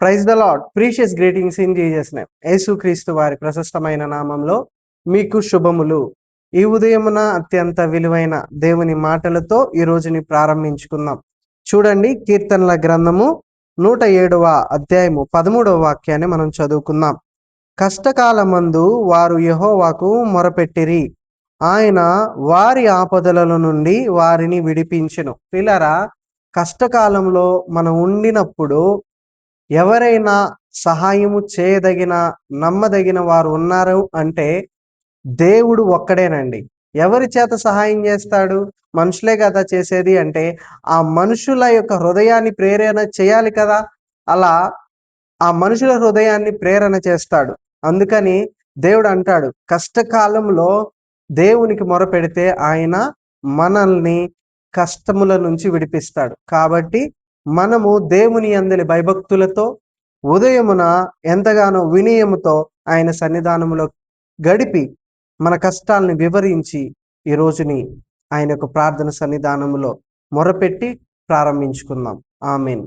Praise the Lord. Precious greetings in Jesus name. యేసుక్రీస్తు వారి ప్రశస్తమైన నామంలో మీకు శుభములు. ఈ ఉదయమున అత్యంత విలువైన దేవుని మాటలతో ఈ రోజుని ప్రారంభించుకుందాం. చూడండి, కీర్తనల గ్రంథము 107వ అధ్యాయము 13వ వాక్యాన్ని మనం చదువుకుందాం. కష్టకాలమందు వారు యెహోవాకు మొరపెట్టిరి, ఆయన వారి ఆపదల నుండి వారిని విడిపించెను. పిల్లరా, కష్టకాలంలో మనం ఉండినప్పుడు ఎవరైనా సహాయము చేయదగిన నమ్మదగిన వారు ఉన్నారు అంటే దేవుడు ఒక్కడేనండి. ఎవరి చేత సహాయం చేస్తాడు? మనుషులే కదా చేసేది. అంటే ఆ మనుషుల యొక్క హృదయాన్ని ప్రేరణ చేయాలి కదా. అలా ఆ మనుషుల హృదయాన్ని ప్రేరణ చేస్తాడు. అందుకని దేవుడు అంటాడు, కష్టకాలంలో దేవునికి మొరపెడితే ఆయన మనల్ని కష్టముల నుంచి విడిపిస్తాడు. కాబట్టి మనము దేవుని యందలి భయభక్తులతో ఉదయమున ఎంతగానో వినయముతో ఆయన సన్నిధానములో గడిపి మన కష్టాలని వివరించి ఈ రోజుని ఆయన యొక్క ప్రార్థన సన్నిధానములో మొరపెట్టి ప్రారంభించుకుందాం. ఆమేన్.